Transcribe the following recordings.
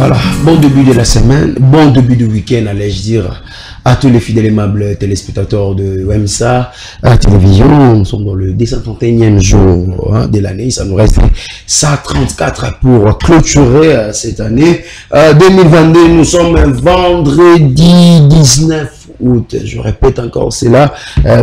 Voilà, bon début de la semaine, bon début de week-end, allais-je dire, à tous les fidèles aimables téléspectateurs de WEMSA à la télévision. Nous sommes dans le 231e jour de l'année. Ça nous reste 134 pour clôturer cette année 2022. Nous sommes vendredi 19 août. Je répète encore, c'est là,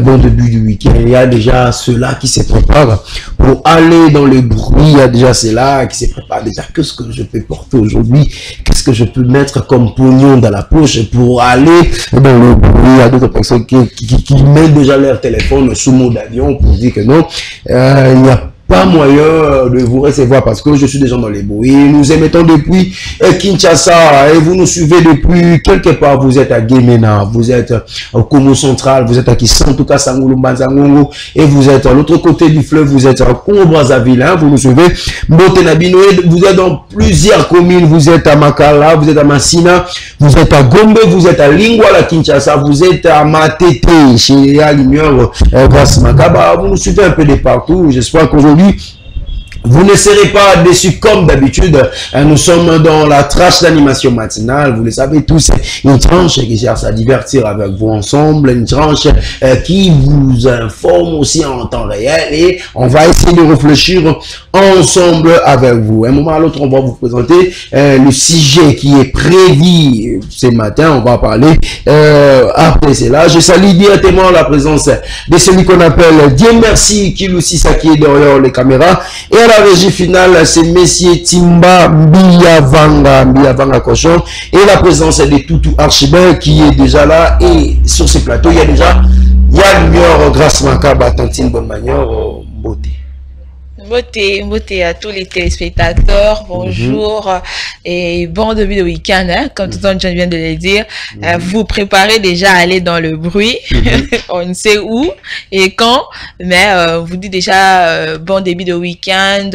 bon début du week-end. Il y a déjà ceux-là qui se préparent pour aller dans le bruit. Il y a déjà ceux-là qui se préparent déjà. Qu'est-ce que je peux porter aujourd'hui? Qu'est-ce que je peux mettre comme pognon dans la poche pour aller dans le bruit? Il y a d'autres personnes qui mettent déjà leur téléphone sous mode avion pour dire que non, il n'y a pas moyen de vous recevoir parce que je suis déjà dans les bruits. Nous émettons depuis Kinshasa et vous nous suivez depuis quelque part. Vous êtes à Guémena, vous êtes au Congo central, vous êtes à Kissan, en tout cas Sangoulou, Banzangongo, et vous êtes à l'autre côté du fleuve, vous êtes à Congo-Brazzaville, hein, vous nous suivez. Mbotenabino, vous êtes dans plusieurs communes, vous êtes à Makala, vous êtes à Massina, vous êtes à Gombe, vous êtes à Lingwala, Kinshasa, vous êtes à Matete, chez Alimior, Makaba, vous nous suivez un peu de partout. J'espère qu'aujourd'hui, vous ne serez pas déçus comme d'habitude. Nous sommes dans la tranche d'animation matinale. Vous le savez tous, une tranche qui cherche à divertir avec vous ensemble. Une tranche qui vous informe aussi en temps réel. Et on va essayer de réfléchir ensemble avec vous. Un moment à l'autre, on va vous présenter le sujet qui est prévu ce matin. On va parler après cela. Je salue directement la présence de celui qu'on appelle Dieu merci, Kilousi Saki est derrière les caméras. Et à la régie finale, c'est Messieurs Timba Biavanga Cochon et la présence de Toutou Archibald qui est déjà là. Et sur ce plateau, il y a déjà Yann Grâce Makaba, Tantine Bonne Manière, beauté. Beauté à tous les téléspectateurs, bonjour et bon début de week-end, hein, comme tout le monde vient de le dire. Vous préparez déjà à aller dans le bruit, on ne sait où et quand, mais vous dit déjà bon début de week-end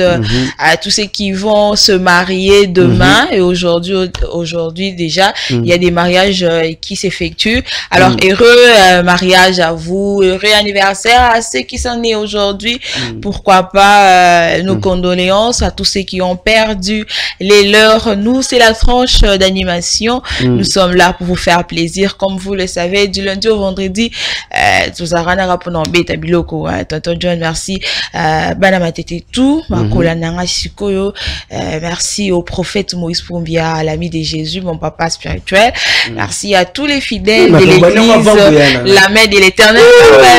à tous ceux qui vont se marier demain et aujourd'hui déjà, il y a des mariages qui s'effectuent. Alors heureux mariage à vous, heureux anniversaire à ceux qui sont nés aujourd'hui, pourquoi pas nos condoléances à tous ceux qui ont perdu les leurs. Nous, c'est la tranche d'animation. Nous sommes là pour vous faire plaisir. Comme vous le savez, du lundi au vendredi, Tonton John, merci. Merci au prophète Moïse Poumbia, à l'ami de Jésus, mon papa spirituel. Merci à tous les fidèles de l'église, la main de l'éternel.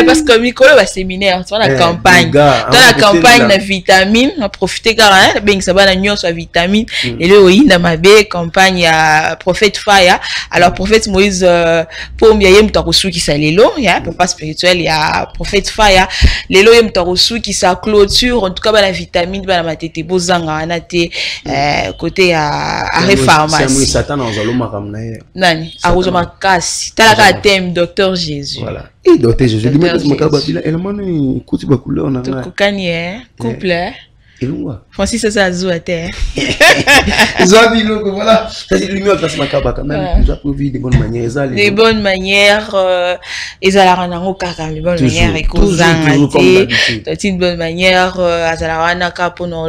Parce que Mikolo va séminaire, dans la campagne. Dans la campagne, vitamine, on profiter car hein, ben ça va na soit vitamine et le oinda mabe campagne à prophète Faya. Alors prophète Moïse pour miaye mutakosu qui sa lelo ya papa spirituel ya prophète Faya lelo yem mutakosu qui sa clôture en tout cas ba la vitamine ba la matete bozanga anate côté à pharmacie. C'est Satan en zalo makamna nani a rozoma kasi talaka thème docteur Jésus. Voilà. Et docteur Jésus lui met makaba bila elmane kuti ba couleur na nga. Kokani couple Francis ça joue à terre. Voilà, ça dit lumière grâce makaba quand même nous a prévu de bonnes manières des bonnes manières ezala ngo kaka de bonnes manières et kozanga te une bonne manière azala ka pono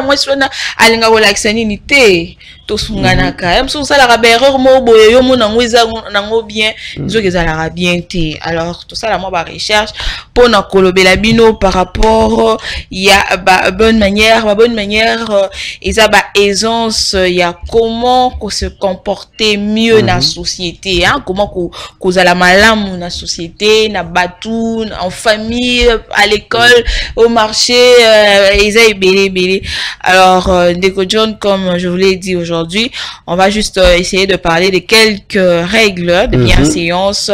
moi sona alinga relaxa nini te to sungana ka même so ça la erreur mo boye yo mona ngwiza nango bien zo ezala bien te. Alors tout ça la moi ba recherche pour na kolobela bino par rapport il y a bonne manière et ça aisance il y a comment qu'on se comporter mieux dans la société hein, comment qu'on a la malamu dans la société na batou en famille à l'école au marché belé. Alors Ndeko John, comme je vous l'ai dit aujourd'hui, on va juste essayer de parler de quelques règles de bienséance.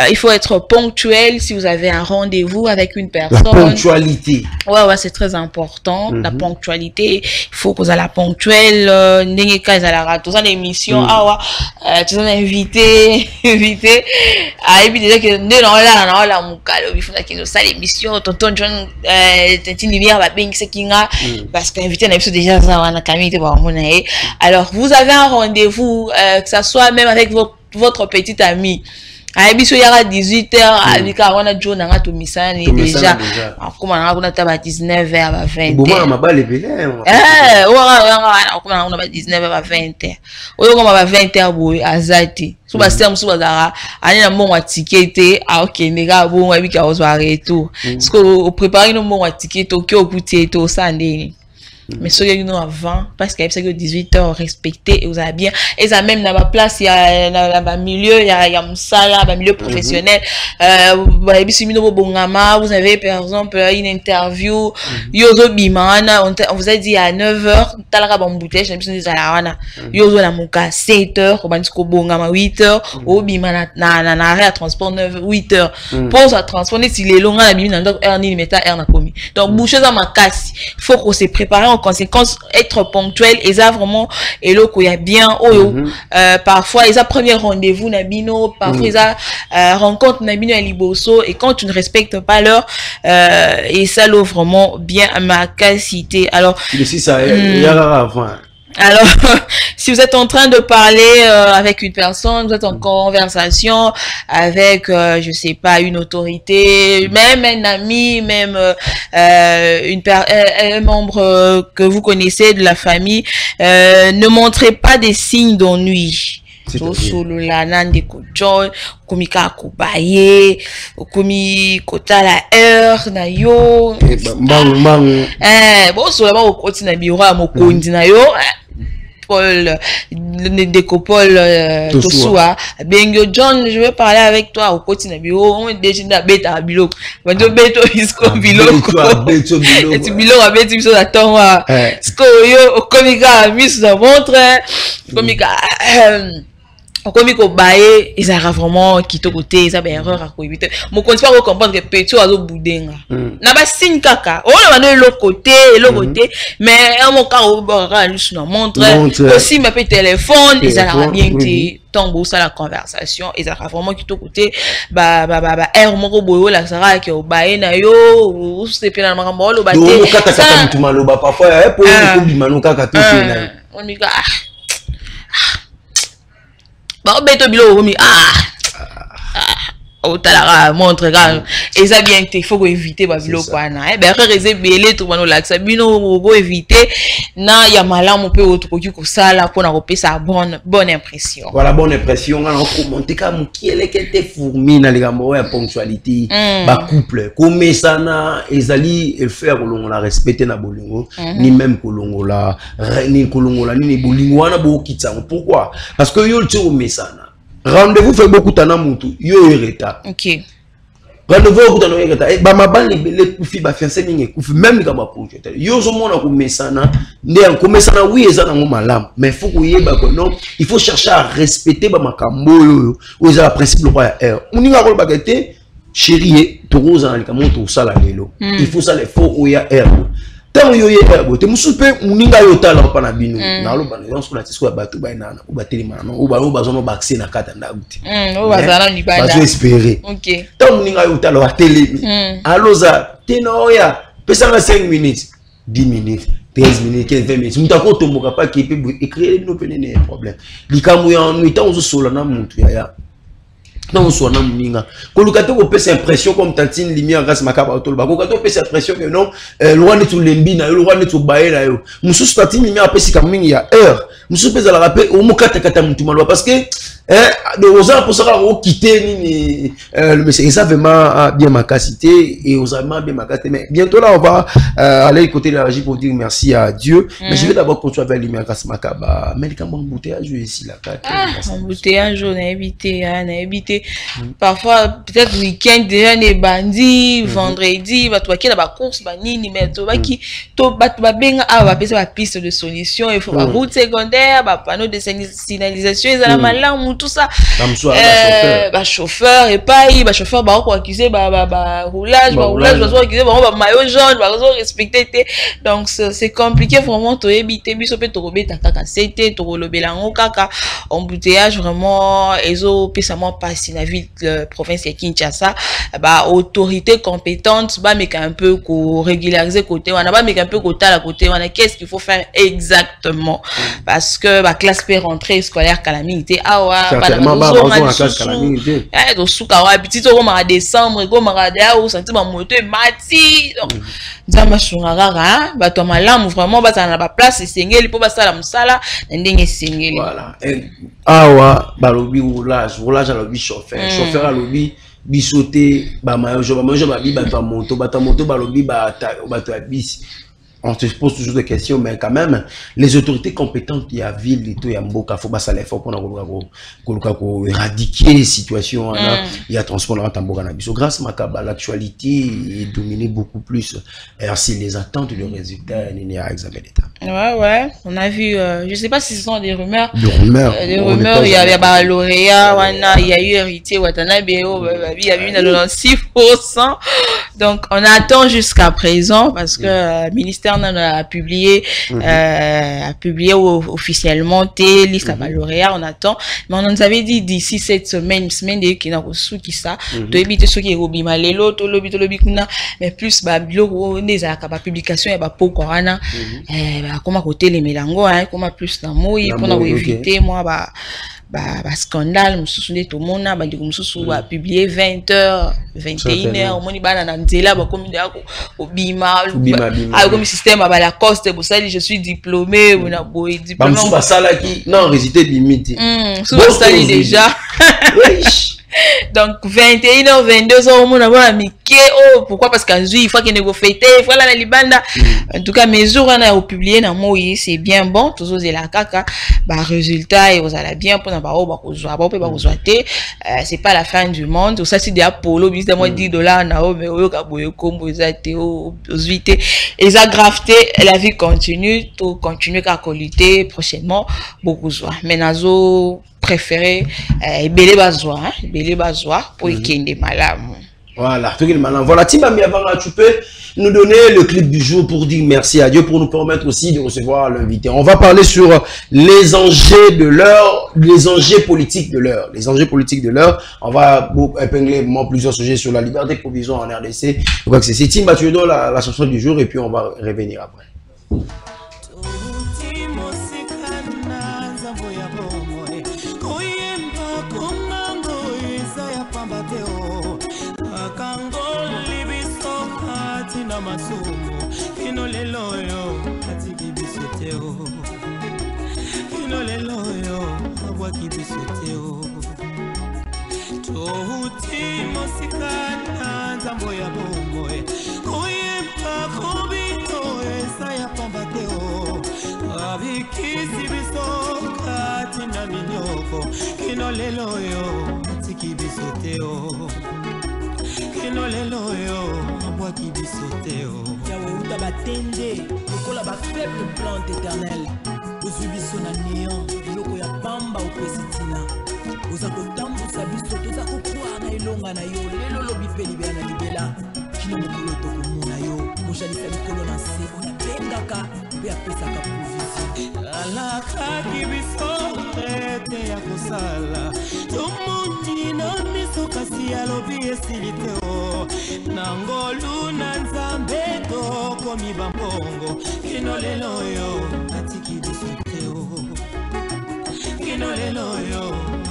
Il faut être ponctuel si vous avez un rendez-vous avec une personne. La ponctualité. Ouais, c'est très important. La ponctualité, il faut que vous soyez ponctuel. N'ayez qu'à à l'émission. Tu es invité. Et puis déjà que nous là, mon calme, il faut que ça l'émission. Tonton John, parce qu'invité on a déjà ça on a camité par mon. Alors vous avez un rendez-vous, que ça soit même avec votre petite amie. biso yaka 18h abika wana jo nanga to misani déjà akoma nanga kuna taba 19h ba 20h bon ma balle belé akoma nanga ba 19h ba 20h oyo koma ba 20h boy azati so ba serme so bazara ani na mbongo ticket ok ndeka bongo abika ozo retour parce que au préparer no mbongo ticket to ki okuti to sandeni. Mais soyez nous avant parce qu'il y a que 18 heures respecté et vous avez bien et ça même dans la place il y a dans milieu il y a musala dans milieu professionnel vous avez par exemple une interview yozo bimana on vous a dit à 9h talaka bambouteille j'ai besoin de zalawana yozo na muka 7h au bandiko bongama 8h au bimana na arrêt à transport 9 8h pause à transport si les longs na bimina donc heure ni meta heure na komi donc boucher dans ma casse faut qu'on se prépare en conséquence être ponctuel et ça vraiment et là qu'il y a bien parfois ils a premier rendez-vous nabino parfois ils a rencontre nabino à Liboso et quand tu ne respectes pas l'heure et ça l'ouvre vraiment bien à ma capacité alors si ça il y a avant. Alors, si vous êtes en train de parler avec une personne, vous êtes en conversation avec, je sais pas, une autorité, même un ami, même un membre que vous connaissez de la famille, ne montrez pas des signes d'ennui. Solo la nande kojon komika kobaye komi kota la heure na yo bon so ba okoti na biro mokondi na yo Paul Décopole Tosua Bengo John je veux parler avec toi au côté na bureau on déjà beta bilo bando beto isko biloko et tu bilo abeti biso attend sko yo komika mis na montre komika komiko baé ils a vraiment quitté côté ils a bien erreur à éviter mon compte pas comprendre que petit azo boudenga na ba signe kaka on va aller l'autre côté mais à mon cas au bord juste na montre aussi ma téléphone ils a bien que tango ça la conversation ils a vraiment quitté côté ba air moko boyo la sara que au baé na yo ou c'est pas na makambo lo ba te ça mutuma lo ba parfois pour ko bimano kaka to na on mi ga bah beto bilo mi au talara montre et ça bien il faut éviter ba bilo quoi na ben réserver belé tout bano laxa bino go éviter na ya malamu pe autre ko sala pour na repé sa bonne impression voilà bonne impression on a commenté comme qui elle était fourmi na les gambo ya ponctualité ba couple comme ça na ezali et faire kolongo la respecter na bolingo ni même kolongo la ni kolongo la ni bolingo wana bo kitsango pourquoi parce que yo le tiro mesana rendez-vous fait beaucoup tana mutu yo retard OK rendez-vous tana retard et ba mabali les kufi ba fiancé ninge kufi même ka ba projet yo zo mona ko mesana ndé ko mesana oui eza na malamu mais faut ko yeba ko non il faut chercher à respecter ba makambo yo o eza principe le roi heure uninga ko ba kete chérie to roza na kamoto sala lelo il faut ça les faut oya heure tant yo ye heure te musupe uninga yo tala pa na bino na lo ba na so na tisko ba to ba na o ba telema no o ba zo no ba accès na kata ndaguti o ba zala ni banda ba espérer OK tant uninga yo tala wa telemi aloza tenoya pesa na 5 minutes 10 minutes 13 minutes 15 20 minutes mutako tomboka pa ki pe écrire no penene problème likamu ya no tant zo sola na muntu ya non soit na muninga koluka to ko pesa impression comme tantine lumière grâce makaba to ba ko to pesa impression que non le roi ne tout lembi na le roi ne tout baé na yo mususu tantine lumière pesa ka mingi ya heure mususu pesa la rappel au mokata kata mutu malwa parce que de aux pour ça au quitter ni le monsieur ça vraiment bien ma capacité et aux amants bien ma capacité mais bientôt là on va aller côté de la régie pour dire merci à Dieu mais je vais d'abord continuer avec lumière grâce makaba mais quand embouteillage ici la carte embouteillage on a évité parfois peut-être week-end déjà les bandits vendredi va toi qui la course ba nini mais to ba qui to ba benga va passer la piste de solution il faut la route secondaire ba panneau de signalisation ils ont malamu tout ça chauffeur et pas chauffeur ba ko accuser roulage ba so accuser ba maillot jaune ba so respecter donc c'est compliqué vraiment to éviter biso pe to robeta kaka c'était to lobela ngo kaka embouteillage vraiment ezo pesamment passer si la ville province de Kinshasa bah autorité compétente bah mais un peu ko régulariser côté on a pas mais un peu côté à côté on a qu'est-ce qu'il faut faire exactement parce que bah classe peut rentrer scolaire calamité ah ouais certainement bah on a classe calamité donc sous kawa petit on va décembre comme on a au senti ma moto mati donc nzamba shungara bah to malamu vraiment bah ça na ba place sengeli po ba sala musala ndenge sengeli voilà awa balobi roulage à lobby chauffeur à lobby bisoté ba mayo ba bi ba moto balobi ba bis. On se pose toujours des questions, mais quand même, les autorités compétentes qui y a ville et tout, il y a Mboka, faut pas ça l'effort pour éradiquer les situations. Il y a transport dans Tamboka Nabiso. Grâce à l'actualité est dominée beaucoup plus. Et ainsi, les attentes de résultats, il y a examen d'État. Ouais. On a vu, je sais pas si ce sont des rumeurs. Des rumeurs. Il y a lauréat, il y a eu héritier, Watanabe, il y a eu 96%. Donc, on attend jusqu'à présent parce que le ministère a publié officiellement tes listes à lauréat, on attend, mais on nous avait dit d'ici cette semaine qui n'a reçu qui ça, de éviter ceux qui est robima lelo, to lobi kuna, mais plus bah bilo des à publication et bah pour corona, comment côté les mélango, comment plus d'amour, pour éviter moi scandale mususu tout le monde a publié 20h 21h au moni bana na nzela ba komi ndako obima comme système à la coste pour ça je suis diplômé on a boy diplômé ba sala qui non résultat limité so ça déjà donc 21h 22h au monde avoir miké pourquoi parce qu'en il faut qu'il fêter il faut la libanda en tout cas mes jours on a publié dans moi c'est bien bon toujours c'est la caca bah résultat et vous allez bien pour c'est pas la fin du monde ça c'est des Apollo bis de moi $10 na mais kaboyo kombo ezate vite et ça graveté la vie continue tout continuer qu'à qualité prochainement beaucoup joie mais nazo préféré belé bazoa pour ikende malamu. Voilà, voilà, Timami, avant tu peux nous donner le clip du jour pour dire merci à Dieu, pour nous permettre aussi de recevoir l'invité. On va parler sur les enjeux de l'heure, les enjeux politiques de l'heure. Les enjeux politiques de l'heure, on va épingler plusieurs sujets sur la liberté provisoire en RDC. Je crois que c'est Timba, tu donnes la chanson du jour et puis on va revenir après. Batende, lokola ba faible plante éternelle. Ozubiso na néant, loko ya pamba au pesitina. Ozako tambusa biso, tozako kwa na ilonga na yo, lelo lobi pe libela na libela. Kino mokolo toko mona yo, mojalisa mikolo na se, ona bengaka, pe apesaka provision. Alaka kibiso, rete ya kosala. Tomoni na miso kasi ya lobi esilite o. Nangolu na nzambe komi bambongo kino lelo yo atiki bisoteo kino lelo yo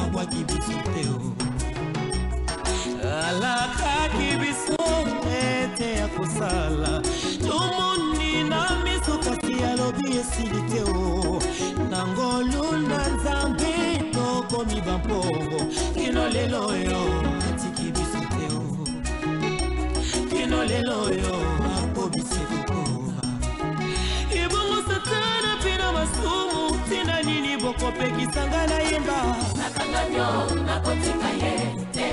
abwaki bisoteo alaka kibisotete ya kosala tomoni na miso kasi ya lobi esiliteo nangolu na nzambe komi bambongo kino lelo yo atiki bisoteo kino lelo yo tina nini boko pekisanga na yemba nakanganyo nakotika yete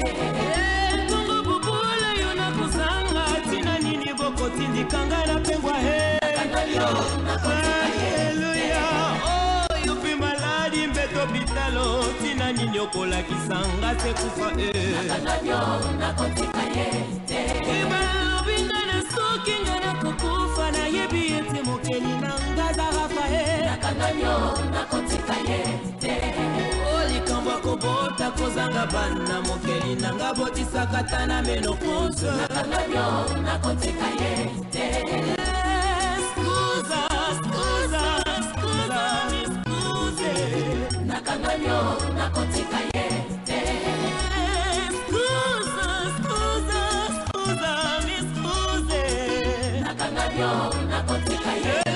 kongo bubula yo nakozanga tina nini boko tindikanga na pengwa he nakanganyo nakotika yete oh yupi maladi mbeto bitalo tina nini okolakisanga se kufa nakanganyo nakotika yete ibalo bindana soki ngana kukufa na yebi ete mokeli nanga za Nakanganyo nakotika yete Oli kambwa kobota kozanga na bana mokeli nanga botisa katana menopause nakanganyo nakotika yete nakanganyo nakotika yete nakanganyo nakotika yete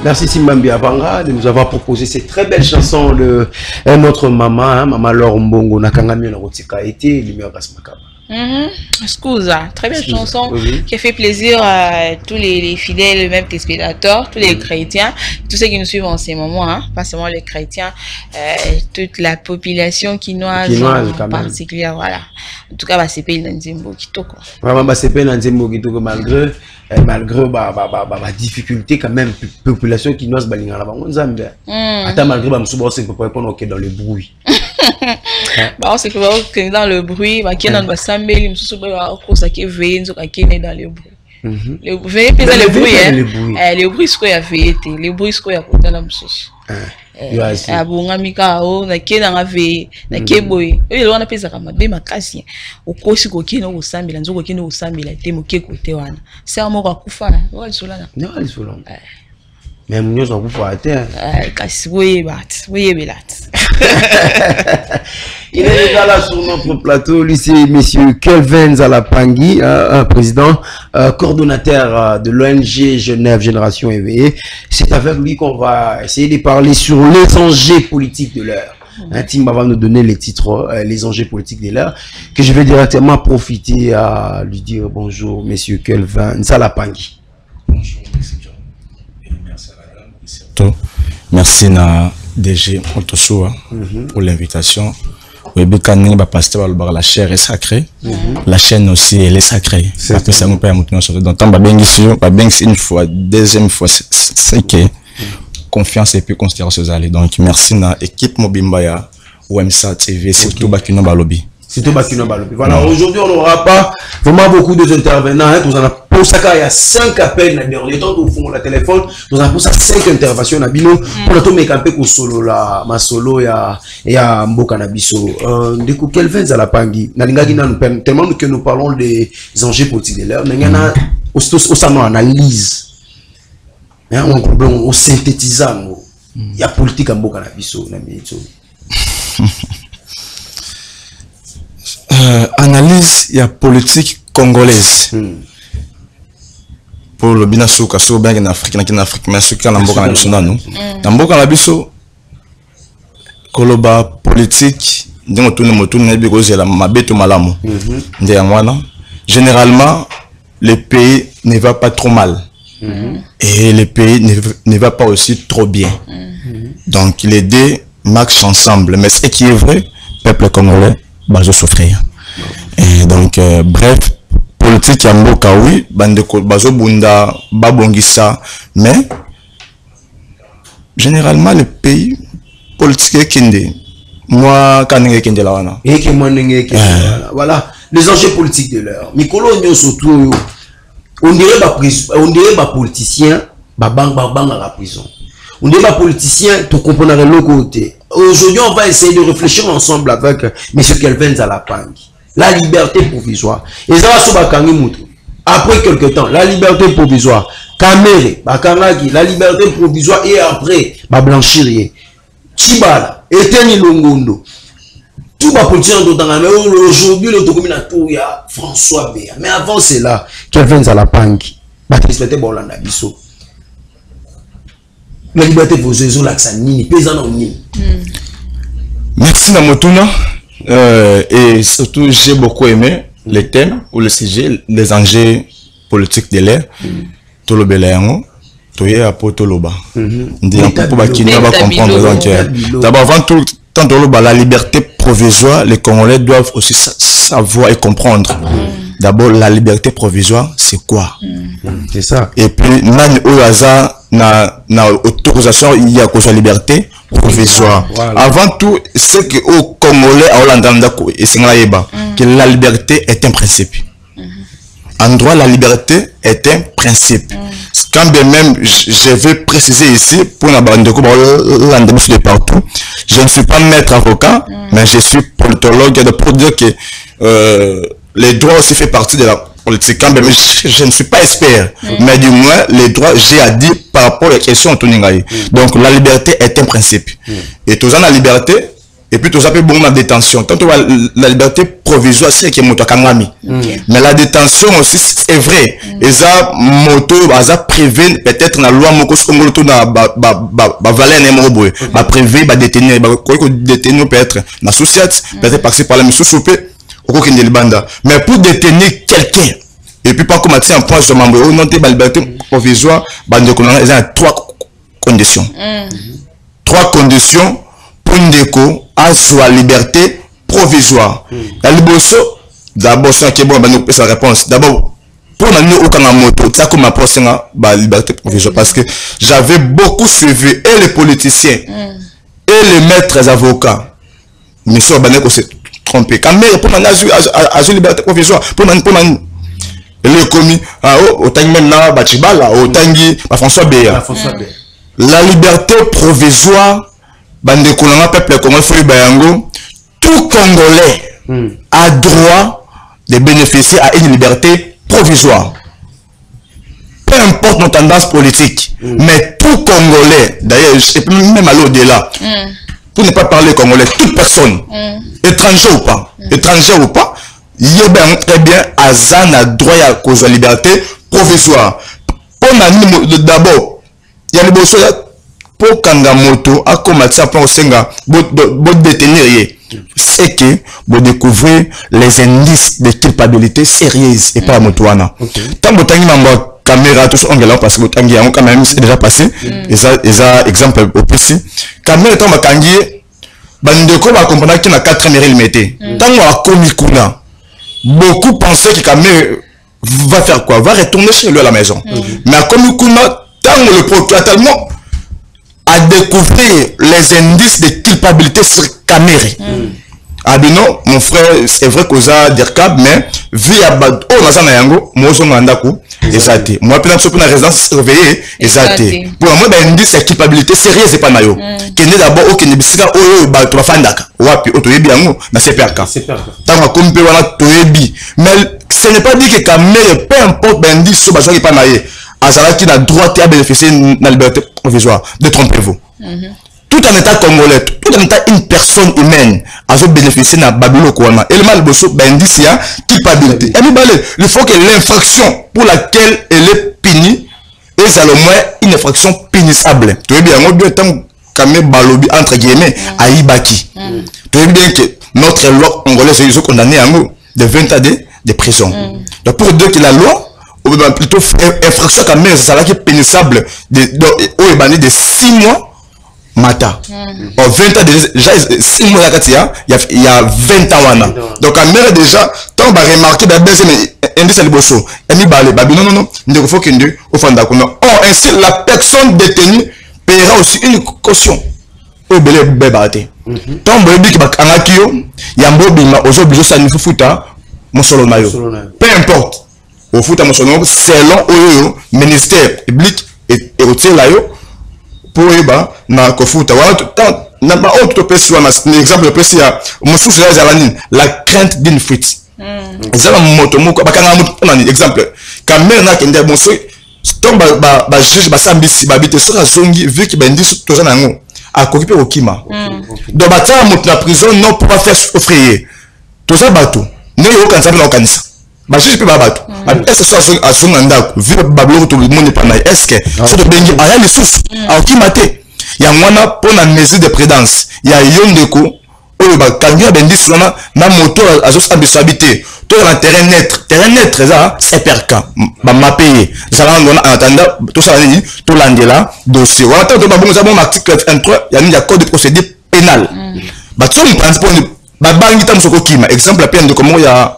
Merci Simbambi Abanga de nous avoir proposé cette très belle chanson de notre maman, hein, Maman Laure Mbongo Nakangami Narotika été Lumière Gasmakaba. Scusa, très belle chanson qui a fait plaisir à tous les fidèles, même téléspectateurs, tous les chrétiens, tous ceux qui nous suivent en ces moments, hein, pas seulement les chrétiens, toute la population quinoise en particulier, voilà. En tout cas, c'est pays Nanzimbo Kitoko. Vraiment, c'est pays Nanzimbo Kitoko malgré la difficulté quand même, population quinoise balinga là-bas, on zambia. Attends, malgré bah m'souba c'est pour répondre dans le bruit. Bah c'est que dans le bruit, bah qui est dans le sambeli, m'souba bah cause qui veille, n'zo qui est dans le bruit. Le bruit, le bruit, le bruit ce qu'il y a fait, le bruit ce qu'il y a côté là m'sous. Abunga mikao na kena ngave na keboy e lo wana pesa kama be makasi ukosi kokina usambila nzoko kina usambila temo ke kote wana sa mo ka kufana wali solana mais munyozo akufa ate kasi boye belat. Il est là sur notre plateau, lycée Monsieur Kelvin Zalapangui, président, coordonnateur de l'ONG Genève Génération Éveillée. C'est avec lui qu'on va essayer de parler sur les enjeux politiques de l'heure. Tim va nous donner les titres, les enjeux politiques de l'heure, que je vais directement profiter à lui dire bonjour, Monsieur Kelvin Zalapangui. Bonjour, Monsieur John. Et merci à la dame. Et surtout, merci à DG Otosoa pour l'invitation. La chair est sacrée, la chaîne aussi elle est sacrée. Après ça, nous pouvons donc une fois, deuxième fois, c'est que confiance et puis considération aux alliés. Donc merci à l'équipe Mobimbaya, OMSA TV, surtout Bakino Balobi. C'était Bakino Balobi. Voilà, aujourd'hui on n'aura pas vraiment beaucoup d'intervenants. Hein. Nous en avons pour ça qu'il y a 5 appels dans le dernier temps, nous font le téléphone. Nous avons pour ça 5 interventions dans Bino. Pour le temps, mais campé pour solo là, ma solo et à Mboka Nabiso. Du coup, Kelvin Zalapangui, tellement que nous parlons des enjeux politiques de l'heure, il y en a aussi une analyse. On synthétise. Il y a politique à Mboka Nabiso. Analyse, il y a politique congolaise. Pour le binaso, kaso bien en Afrique, mais ce qu'il y a dans Mboka Nabiso, dans Mboka Nabiso, koloba politique, généralement, le pays ne va pas trop mal. Et le pays ne va pas aussi trop bien. Donc les deux marchent ensemble. Mais ce qui est vrai, peuple congolais va souffrir. Et donc, bref, politique ya mboka oui, bandeko bazo bunda babongisa, mais généralement le pays politique kende moi quand nenge kendela wana et que moi nenge voilà les enjeux politiques de l'heure mikolo nyo surtout on dirait ba politicien ba bang à la prison on dirait ba politicien tout comprendre le côté aujourd'hui on va essayer de réfléchir ensemble avec monsieur Kelvin Zalapang la liberté provisoire et ça va sur bakangi mutu après quelque temps la liberté provisoire Kamere bakangaki la liberté provisoire et après ba blanchir Chibala Eteni Longondo tout va politicien d'autant mais aujourd'hui le document a tout ya François Béa mais avant cela Kelvin Zalapang ba respecter bolanda biso la liberté provisoire l'accent nini pesa na nini. Merci Namotuna et surtout j'ai beaucoup aimé les thèmes ou le sujet les enjeux politiques de l'ère tout le belango toye apo toloba ndina pour bakini va comprendre donc d'abord avant tout tant toloba la liberté provisoire les Congolais doivent aussi savoir et comprendre d'abord la liberté provisoire c'est quoi c'est ça et puis nani oyaza na autorisation il y a cause de liberté provisoire voilà. Avant tout c'est que au Congolais à Hollande et Singaïba que la liberté est un principe en droit la liberté est un principe quand bien même je vais préciser ici pour la bande de partout je ne suis pas maître avocat mais je suis politologue pour dire que les droits aussi fait partie de la politique quand même je ne suis pas expert mais du moins les droits j'ai à dire par rapport aux questions donc la liberté est un principe et tous en la liberté et puis tout ça peut bon la détention tant la liberté provisoire c'est qui est moto kangami mais la détention aussi c'est vrai et ça moto ça privé peut-être la loi moko comme tout na ba valeur ne mo boy ba privé ba détenir ba ko détenir peut-être na société peut-être passer par la mission soupé au qui ne banda mais pour détenir quelqu'un et puis pas comme un point sur membre ou non la liberté provisoire bande ko il y a trois conditions pour ndeko à sa liberté provisoire. La liberté, d'abord, c'est qui est bon, nous sa réponse. D'abord, pour nous aucun moto, ça comme approche la liberté provisoire parce que j'avais beaucoup suivi et les politiciens et les maîtres avocats. Mais ça, on s'est trompé. Quand même, pour nous à liberté provisoire, pour nous le commis, autant même là, Bachibala, autant François Béa. La liberté provisoire. Bande kolanga peuple congolais foi bayango tout Congolais a droit de bénéficier à une liberté provisoire peu importe nos tendances politiques mais tout Congolais d'ailleurs je peux même aller au-delà pour ne pas parler congolais toute personne étranger ou pas il y a très bien azan a droit à cause de la liberté provisoire pour d'abord il y a les besoins pour Kangamoto à commencer à penser que détenir c'est que vous découvrez les indices de culpabilité sérieuse et pas à Motoana. Tant que vous avez caméra tous en parce que vous avez quand même c'est déjà passé et ça exemple au PC caméra tant que kangi bandeko va comprendre qu'il y a 4 mairies limitées tant que commis kuna beaucoup pensaient que caméra va faire quoi va retourner chez lui à la maison mais à commis kuna tant que le procureur tellement à découvrir les indices de culpabilité sur caméra. Ah ben non, mon frère, c'est vrai qu'on a des cas, mais via oh Nazana Yango, moi je m'en exact. Moi plein de choses pour la résidence surveillée, exact. Pour moi ben indice de culpabilité sérieuse c'est pas nayo. Qui n'est d'abord au Kenya bisika oh ba tu vas faire ndaka. Wapi otoyebi yango na CPRK. Tant que comme peut wana toyebi, mais ce n'est pas dit que caméra peu importe ben indice sur bazo qui pas naye. Azala qui a droit à bénéficier de la liberté provisoire. Détrompez-vous. Tout un état congolais, tout un état une personne humaine a bénéficié de la Babylone Kouama. Et le mal de l'indice, culpabilité. Et il faut que l'infraction pour laquelle elle est punie est au moins une infraction punissable. Tu veux bien, on doit être balobi entre guillemets à Ibaki. Tu veux bien que notre loi congolaise est condamnée à de 20 ans de prison. Donc pour dire que la loi ou plutôt infraction quand même ça qui est pénissable de 6 mois mata 20 ans déjà 6 mois il y a 20 ans donc quand même déjà tant on va remarquer d'abord c'est indice à l'ebosso et mi balé babi non il faut que nous au fond d'accord ainsi la personne détenue paiera aussi une caution au belé bébaté tombo ebi ki bakangaki yo yambo bima ozo biso sa nifu futa mosolo na yo peu importe au futa mosolo selon oyo ministère public et otela yo pour eba na kofuta wala na ba autre place wana exemple place ya mosusu ya zalani la crainte d'une fuite ezala moto moko bakanga moto na exemple kamera na kende bonso tomba ba juge ba sambisi ba bite so zongi vu ki bendi toza na ngo akokipe okima donc batala moto na prison non pour pas faire souffrir toza bato ne yo kanza na kanisa ba juge pe ba bato est-ce que ça azonga ndako vu ba bloko to monde pa na est-ce que so to bengi aya le souffle akima te ya mwana pour la mesure de prudence ya yondeko oyo ba kangia bendi sona na moto azosa bisabité to na terrain net ça c'est perka ba mapeye ça va on attendre tout ça ni to landela dossier wala to ba bon ça bon article 23 ya ni ya code de procédure pénale ba to on pense pour ba bangi tam soko kima exemple peine de comment ya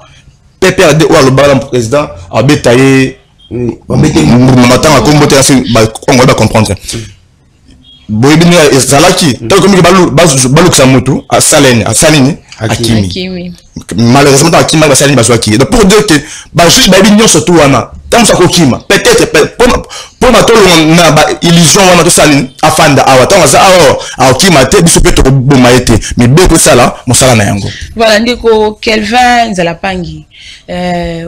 PPRD ou le balan président abetaye matanga kombote ba on va comprendre boyebini ezalaki tant comme balu samoto a salini akimi malheureusement akimi ba salini bazwaki donc pour dire que ba juge ba binyo surtout wana tant ça kokima peut-être pour matolo na ba illusion wana to salini afanda awa tant ça akima te biso peut to boma été mais beko sala mosala na yango voilà ndiko Kelvin Nzalapangi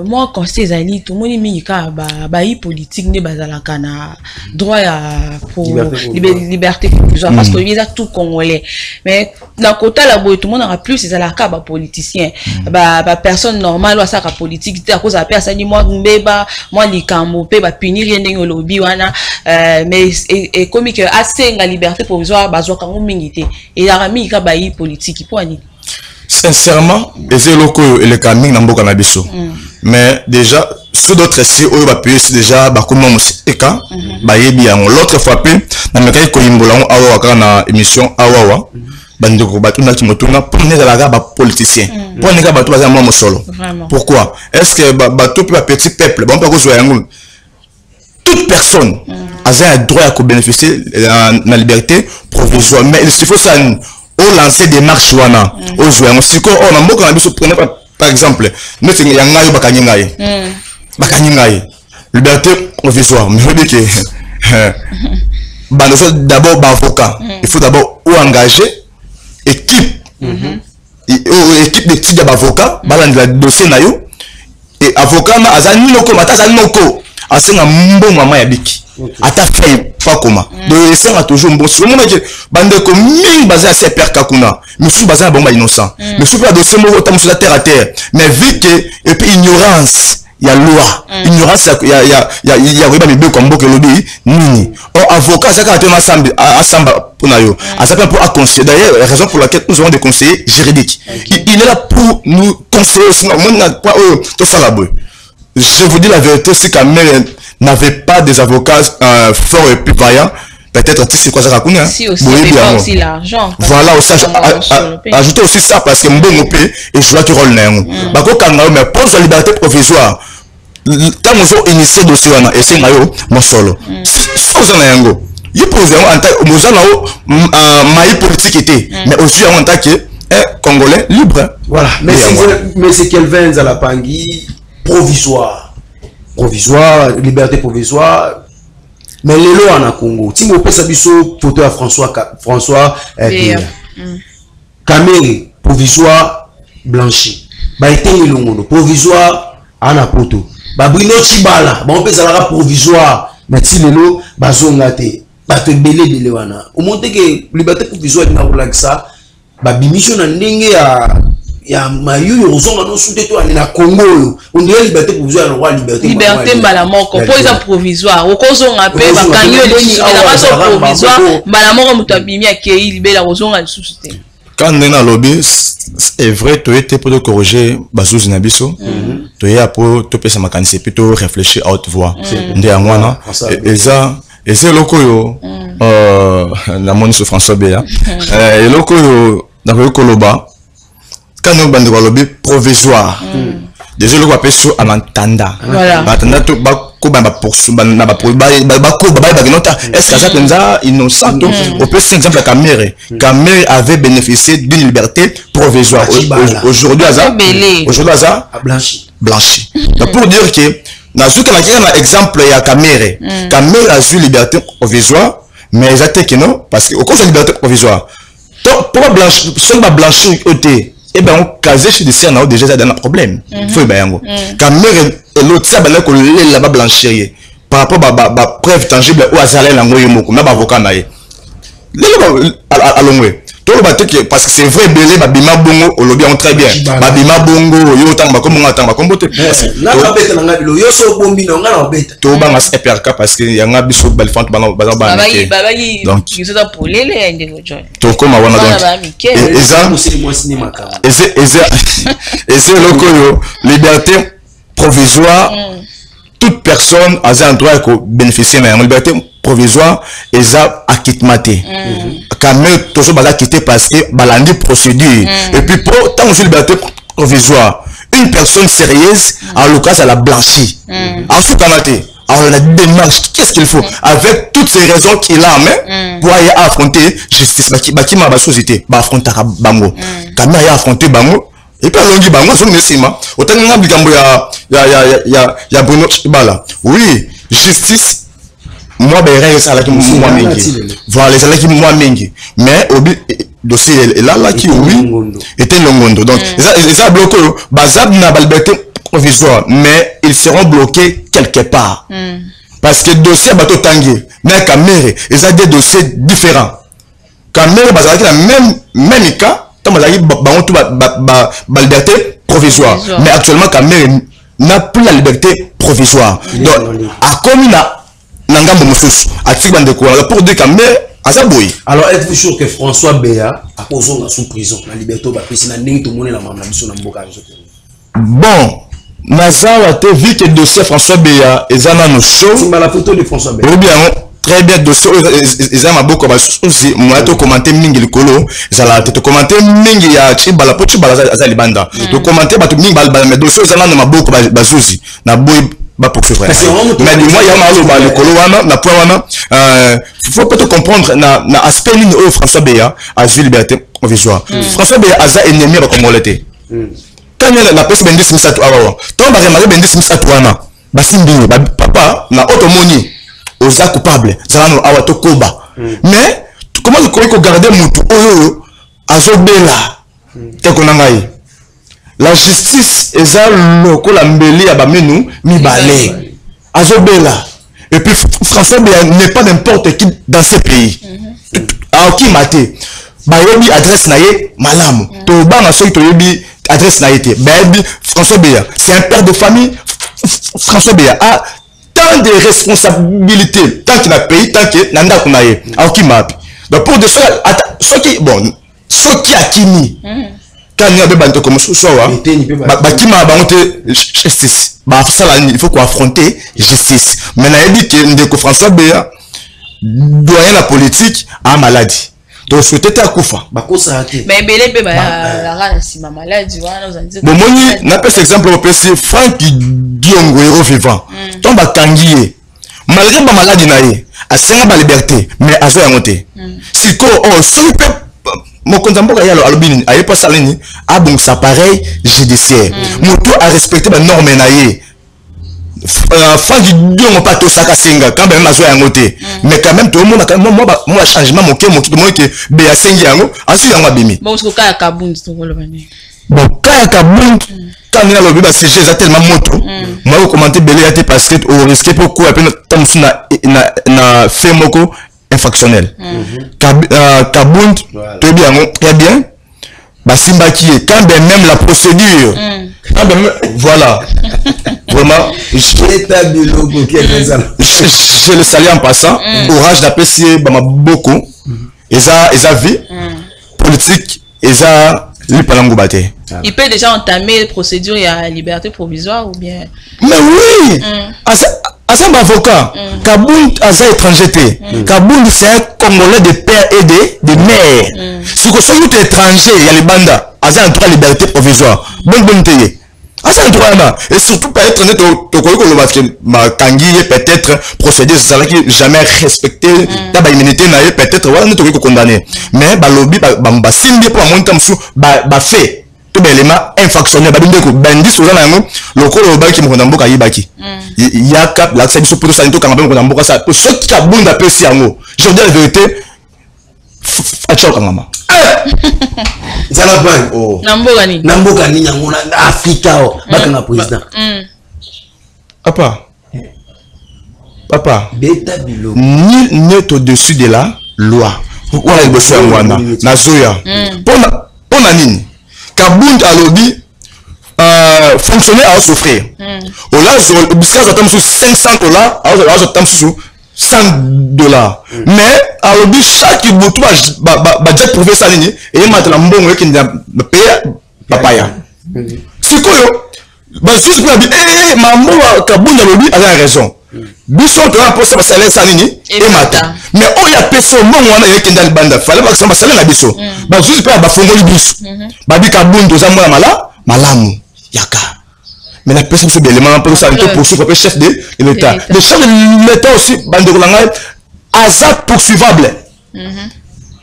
moi conseil zali tout moni mika ba politique ne bazalaka na droit à pour liberté provisoire parce que il y a tout congolais mais dans côté la boy tout le monde aura plus c'est la cas ba politicien ba personne normale ou ça ka politique à cause à personne ni moi mbeba moi likambo pe ba punir rien ndenge lobby wana mais et comme que assez la liberté provisoire bazo ka ngomingité et la rami ka ba politique pour ani sincèrement les locaux et les campings n'ont pas cannabis mais déjà sur d'autres sites où va payer déjà bah comment musika bah bien l'autre fois plus na mekai ko yimbola awa ka na émission awa bandeko batuna kimotuna pour ne la ba politicien pour ne ga batu ba moi solo pourquoi est-ce que bato pe petit peuple bon pas ko jouer yango toute personne a un droit à bénéficier de la liberté provisoire mais il faut ça au lancer des marches wana au jouer si ko on a mboka na biso prenez par exemple nous c'est yangayo bakanyi liberté provisoire mais je dis que d'abord avocat il faut d'abord engager équipe équipe de petits avocats balanda dossier na yo et avocat na azani noko mataza noko asenga mbongo mama ya biki ata fait pas comment donc c'est toujours bon si le monde que bande ko mingi basé à CPR kakuna mais sous basé à bomba innocent mais sous pas dossier mo tam sur la terre à terre mais vu que et puis ignorance il y a loi ignorance il y a riba mibe comme boke lobby nini or avocat ça quand on ensemble pour na yo ça peut pour conseiller d'ailleurs raison pour laquelle nous avons des conseillers juridiques il est là pour nous conseiller sinon on n'a pas tout ça là-bas. Je vous dis la vérité, si Kamel n'avait pas des avocats forts et plus vaillants, peut-être c'est quoi ça raconte si aussi, pas aussi l'argent. Voilà aussi, ajoutez aussi ça parce que mon pays et je vois que rôle n'est pas. Mais pour la liberté provisoire, quand nous avons initié le dossier, et c'est mon solo. Sans un yango, il pose en tant que politique était, mais aussi en tant que Congolais libre. Voilà, mais c'est Kelvin Nzalapangi. Provisoire, liberté provisoire. Mais les lois en Congo, si vous faites biso photo à François Kamere, provisoire blanchi. Ba été le provisoire en apoto. Ba brino chibala, ba on peut ça provisoire. Mais si les lois bazongate, ba te belé wana. Au monte que liberté provisoire na relax ça, ba bimission na ndenge ya mayu ozonga no soute to na Congo on dirait liberté provisoire le roi liberté mbala moko po isa provisoire okozonga pe bakanyo eleni na baso provisoire mbala moko mutu abimi akei libela ozonga lisusu te quand na lobby c'est vrai to était pour corriger bazuzi na biso to ya pour to pesa makanisi plutôt réfléchir à haute voix nde yangwana eza lokoyo la moniso François Béa et lokoyo na koloba quand nous bandons le provisoire déjà le appelle sur en entendant attendant tout est-ce que ça pensa innocent? On peut citer exemple Kamere. Kamere avait bénéficié d'une liberté provisoire. Aujourd'hui, ça blanchi. Pour dire que dans un exemple, il y a Kamere. Kamere a eu liberté provisoire, mais il a été que non, parce que au cause de liberté provisoire, pourquoi blanchir, et bien on casé chez des cernes déjà ça donne un problème. Faut bien yango. Kamere et l'autre ça ben qu'on les là-bas blanchir par rapport à preuve tangible ou azalé lango yemoko na avocat naé. Allongwe. Tout le parce que c'est vrai belé babima bongo au lobby on très bien. Babima bongo yo tanga comme on attend comme bote. Na ka beta nga bilo yo so bombi na nga na beta. To ba mas EPRK parce que yanga biso bel fante ba babayi donc ils sont pour les ndeko joy. To comme wana donc. Et ça lokoyo liberté provisoire. Toute personne a un droit de bénéficier de la liberté provisoire et ça acquittement. Quand même, toujours acquitté parce que balandi procédure. Et puis pour tant que liberté provisoire, une personne sérieuse, en l'occasion, elle a blanchi. Ensuite, alors la démarche, qu'est-ce qu'il faut avec toutes ces raisons qu'il a en main pour aller affronter justice. Qui m'a société, affronter Bango. Quand même, il a affronté Bango. Et puis on dit bah moi c'est ma autant y a Bruno Bala oui justice moi ben ça là qui moi mengi voilà ça là qui moi mengi mais au dossier là qui oui était longondo donc ça bloqué bazab na liberté provisoire mais ils seront bloqués quelque part parce que dossier bateau tangué mais Kamere ils ont des dossiers différents Kamere bazab qui la même cas la liberté provisoire. Mais actuellement, Kamere n'a plus la liberté provisoire. Donc, à comme pour dire Kamere, à sa bouille. Alors, êtes-vous sûr que François Béa a posé sous prison la liberté bon, Nazar a vu que le dossier François Béa est un show. C'est la photo de François Béa. Très bien, dossier, ils ont beaucoup aussi. Moi, tu commenté mingi le colo, tu commenté mingi ya chibala, pour chibala zalibanda. Tu commenté batu mingi bal, mais dossier ils ont ma beaucoup bazuzi, na boy ba pour faire. Mais du moins il y a mal le colo wana, na point wana. Faut peut-être comprendre na aspect ligne au François Béa a eu liberté provisoire. François Béa a za ennemi ba comme l'été. Quand il y a la presse bendis misatu awa, tant ba remarquer bendis misatu wana, basimbi papa na automoni. Aux coupables, mais comment vous pouvez garder mon azobela la justice est le colambeli à bamenu mi balé azobela et puis François n'est pas n'importe qui dans ce pays à qui maté bayobi adresse naie malamu to banga so to yobi adresse naie te baby François Béa c'est un père de famille. François Béa a tant de responsabilités tant qu'il a payé tant que nanda kunaye alors qui m'a donc pour de ceux qui bon ceux qui a kini quand il y a des bandes comme ça bah qui m'a banté justice bah ça là il faut qu'on affronter justice mais il dit que Ndeko François Béa doyen la politique a maladie donc c'était à Koufa mais belé pe la si ma maladie bon moni n'a pas cet exemple au PC Franck Diongo héros vivant tombe à Tanguy malgré ma maladie naïe à senga ba liberté mais à zoya monter si ko oh super mon contempo ya lo albini aye pas salini a donc ça pareil judiciaire moto a respecter ba norme naïe Franck Diongo pas tout ça kasenga quand même à zoya monter mais quand même tout le monde moi changement mon que Béa sengi yango asu yango bimi bon ce ka kabund to ko lo bani bon quand kabund quand il y a le bébé c'est tellement moto moi vous commentez belé parce que au risque pourquoi après na fait moko infractionnel kabund très bien bah simba qui est quand même la procédure quand même voilà vraiment je le salue en passant courage d'apprécier beaucoup et ça vie politique et ça il peut déjà entamer la procédure à liberté provisoire ou bien mais oui à ça avocat Kabound à ça étranger Kabound c'est un Congolais de père et de mère si vous êtes étranger il y a les bandas à ça un droit liberté provisoire bon teye Et surtout peut-être peut-être procéder ça qui jamais respecté ta immunité peut-être ouais condamné mais balobi ba simbi pour mon temps sous ba fait tout élément infractionnel ba bindeko bandi soza na yango lokolo ba ki mkonda mboka yibaki ya cap la ça pour ça to kanga mkonda mboka ça pour ceux qui a bunda pesi yango je dis la vérité acha kangama zala ban oh namboka ni yango na Afrika oh bakanga président papa beta bilo ni n'est au-dessus de la loi pourquoi il bosse en wana na zoya pona nini kabunda alobi fonctionnaire à souffrir au là je bisaka tam sous $500 alors je tam sous $100 mais alobi chaque bout ba jet privé ça nini et maintenant mbongo yeki nda payer papaya sikoyo ba juste pour dire mambo kabunda alobi a raison biso to pour ça salaire ça nini et mata mais on y a personne bon wana yeki nda banda fallait pas que ça salaire na biso ba juste pour ba fongoli biso ba bi kabunda za mwana malamu yaka mais la personne c'est l'élément pour ça pour ce que chef de l'État le chef de l'État aussi bande kolanga azat poursuivable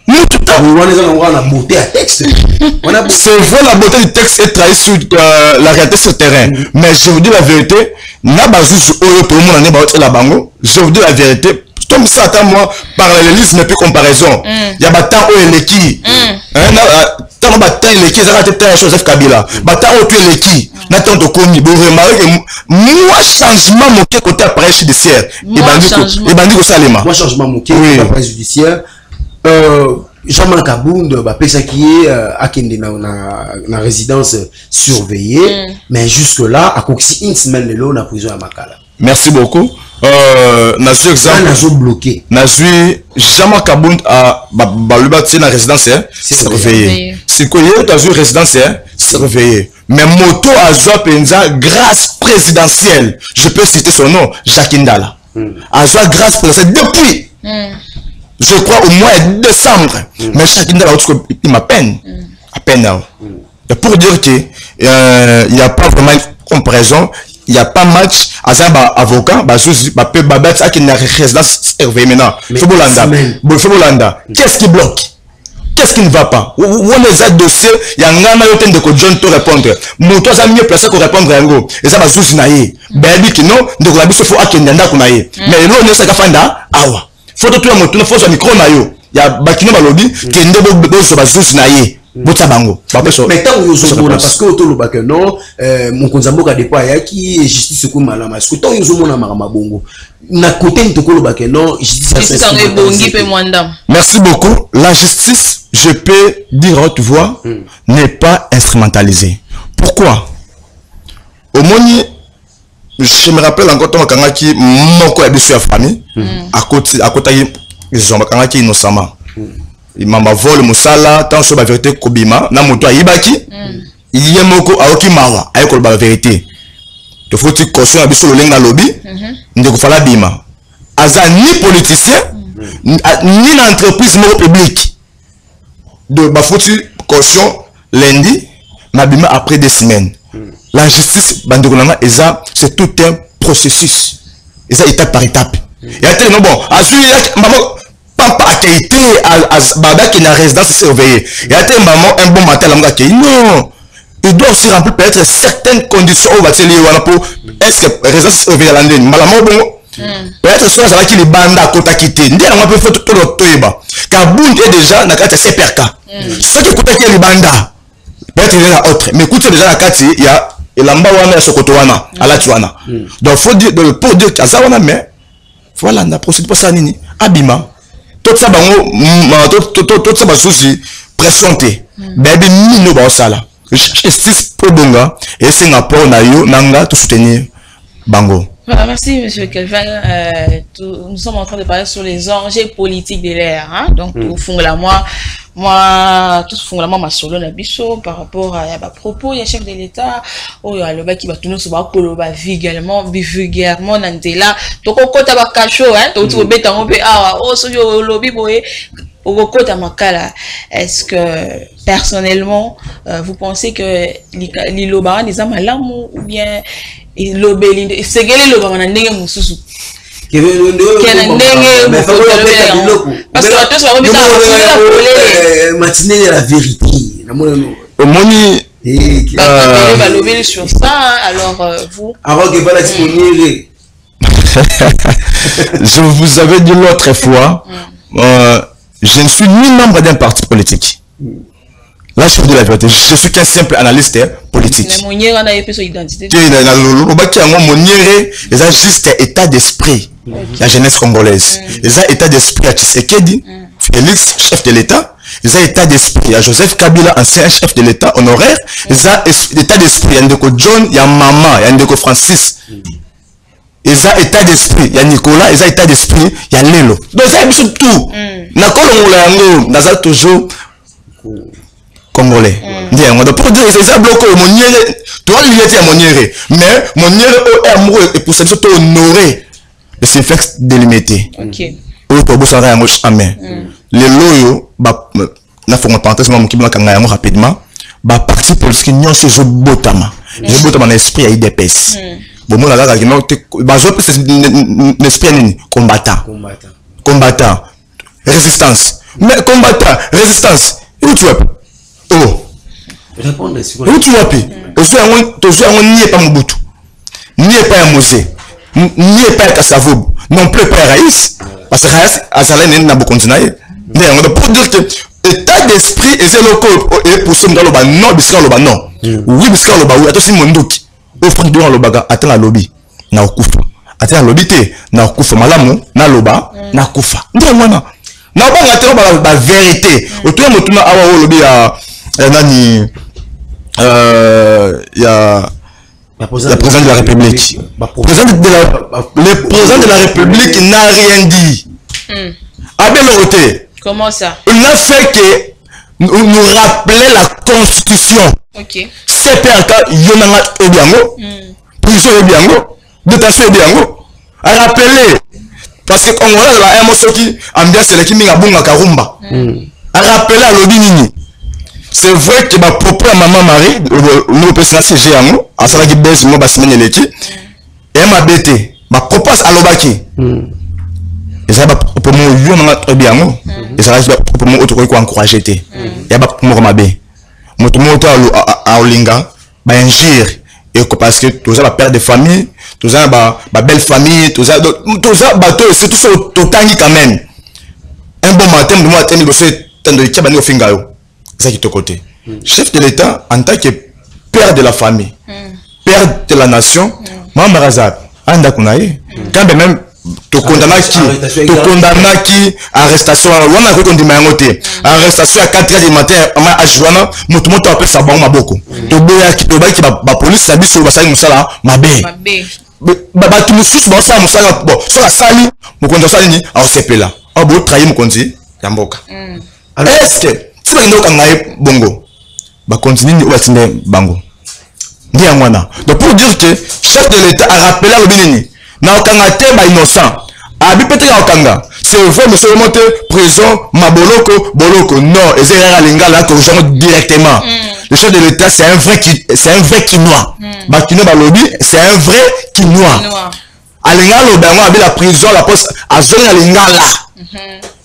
nous tout à on a beauté à texte c'est vrai la beauté du texte est trahie sur la réalité sur le terrain mais je vous dis la vérité na bazuzu oyo pour moi na ba la bango je vous dis la vérité comme ça attends moi parallélisme et puis comparaison il y a bata o eleki tant bata eleki ça va être Joseph Kabila bata o tu eleki na tant de komi vous remarquez que moi changement moké côté appareil judiciaire et bandi ko salema moi changement moké côté appareil judiciaire Jean-Marc Kabunda bah pesa qui est à kende na résidence surveillée mais jusque là à coxi une semaine de l'eau na prison à Makala. Merci beaucoup. Nazu exemple bloqué. Nazu Jean-Marc Kabunda à balubati na résidence surveillée. C'est quoi il y a une résidence surveillée. Mais moto a joué penza grâce présidentielle. Je peux citer son nom, Jacques Ndala. A joué grâce présidentielle depuis. Je crois au mois de décembre. Mais chacun de l'autre, il m'a peine. À peine. Et pour dire qu'il n'y a pas vraiment une comparaison, il n'y a pas match à un avocat, qui n'a résidence surveillée maintenant. Fobolanda. Qu'est-ce qui bloque? Qu'est-ce qui ne va pas? Où les autres dossiers, il y a un gars de John to répondre. Mon toi, ça mieux placé pour répondre à un go. Et ça va sous naïe. Ben, dit que non, donc la bise faut à Kenyanda qu'on aille. Mais l'eau ne s'est qu'à fanda, awa. Faut tout le monde, faut un micro naïo. Il y a Bakino Balobi, qui est un peu sur la sous naïe. Botabango. Mais tant que parce que autour le non, mon konzambo a déployé qui justice comme malama. Parce que tant que nous avons bongo. Na côté de toko le non, justice merci beaucoup. La justice, je peux dire à haute voix, n'est pas instrumentalisée. Pourquoi? Au moins, je me rappelle encore tant que mon co sur la famille, à côté ils ont qui innocemment. Il m'a volé musala tant sur la vérité kobima na moto ayibaki il y a moko aoki mawa ayeko la vérité il faut que caution abiso lenga lobby ndeko fala bima aza ni politicien ni l'entreprise moko publique de bafoti caution lundi mabima après des semaines la justice bandeko nanga eza c'est tout un processus eza étape par étape et à tel bon azui maman papa a été à baba qui n'a résidence surveillée. Il y a un bon matin non. Il doit aussi remplir peut-être certaines conditions au bâtiment pour est-ce que résidence surveillée à l'année malamment bon peut-être soit ça qui les bandes à côté quitter. Ndi on peut faire tout le toiba. Kabound est déjà na carte CPRK. Ceux qui côté qui les bandes peut-être il y a autre mais écoutez déjà la carte il y a et lamba wana sokoto wana ala tuana. Donc faut dire pour dire que ça wana mais voilà on a procédé pour ça nini abima tout ça tout ça souci pressionné bébé mino ba sala justice pour bonga et Singapour na yo nanga tout soutenir bango. Voilà, merci monsieur Kelvin. Nous sommes en train de parler sur les enjeux politiques de l'ère, hein? Donc au fond là moi tout fond là ma solo na biso par rapport à ba propos il y a chef de l'État ou ya le ba qui va tourner sur ba koloba vulgairement nantela to kokota ba kacho hein to beta on pe ah oh so yo lobby boye au Roko Tamakala, est-ce que personnellement vous pensez que l'Iloba des Amalamou ou bien l'Obélinde, c'est quel est le Baman Ndenge Moussousou? Parce que tous va remettre matinée la vérité. Au moni sur ça, alors vous. Avant que pas la disponible. Je vous avais dit l'autre fois, je ne suis ni membre d'un parti politique. Là, je vous dis la vérité, je suis qu'un simple analyste politique. C'est juste état d'esprit, la jeunesse congolaise. C'est état d'esprit à Tshisekedi, Félix, chef de l'État. C'est état d'esprit à Joseph Kabila, ancien chef de l'État honoraire. C'est état d'esprit, il y a Ndeko John, il y a Maman, il y a Ndeko Francis. Et ça état d'esprit, il y a Nicolas, et ça état d'esprit, il y a Lelo. Donc ça c'est tout. N'a pas toujours congolais. Donc pour dire c'est ça bloqué mon niéré, toi il était à mon niéré, mais mon niéré est amoureux et pour ça surtout honoré. Et c'est fait délimité. OK. Au pour ça rien amen. Les loyo ba na faut parenthèse moi qui blanc kanga rapidement, ba parti politique non c'est je botama. Je botama dans esprit à IDPS. Bon, moi, là, combattant, résistance. Mais combattant, résistance, où tu es? Oh, répondez. Où tu es? N'y est pas Mobutu, n'y est pas Mosé, n'y est pas Kassavoub, non plus pas Raïs, parce que Raïs, à Salène, n'a pas continué. Mais pour dire que l'état d'esprit est le et pour ce que non, bisca loba non. Oui, bisca loba, oui, attention, mon doute. Au fond de l'obaga, attends la lobby, na okufa. Attends la lobby, na okufa. Malamu, na loba, na okufa. Ndé mwana. Na oba ngate ba vérité. Autour de tout na awa lobby ya nani ya le président de la République. Le président de la République n'a rien dit. Abel Oroté. Comment ça? Il n'a fait que nous rappeler la Constitution. Ok. C'est PRK, Yonanga Ebiango, prison Ebiango, détention Ebiango. À rappeler, parce que Congo là, un mot qui ambiance les qui minga bunga karumba. À rappeler à l'obinini. C'est vrai que ma propre maman Marie, le président c'est Géango, à ça qui baisse moi basimene leki, et ma bête, ma propre à l'obaki. Et ça va pour moi Yonanga Ebiango, et ça va pour moi autre quoi encourager te. Et bah pour moi ma bé. Moto à Olinga, bah ingir et parce que tout ça va père de famille, tout ça bah belle famille, tout ça bateau c'est tout ça tout tangi quand même. Un bon matin, moi t'es le fait tant de tchabani au fingao. C'est ça qui est au côté. Chef de l'État en tant que père de la famille, père de la nation, Maman Razak, anda kunaye. Quand même to condamna qui arrestation on a qu'on dit mayoté arrestation à 4h du matin à Joana moto appelle ça bon maboko to boya ki to ba ki ba police sabi so ba sali musala mabe ba tu mususu ba sa musala bon so la sali mo konza sali ni a sepela a bo trahir mo konzi ya mboka est-ce que si ba ndoka ngai bongo ba continue ni obatinde bango ndi ya mwana donc pour dire que chef de l'État a rappelé le binini na okanga te ba innocent abi peut être okanga c'est vrai monsieur remonter prison maboloko boloko non et c'est à lingala que je directement le chef de l'État c'est un vrai quinois ba quinois ba lobby c'est un vrai quinois alingalo bango abi la prison la poste azonga lingala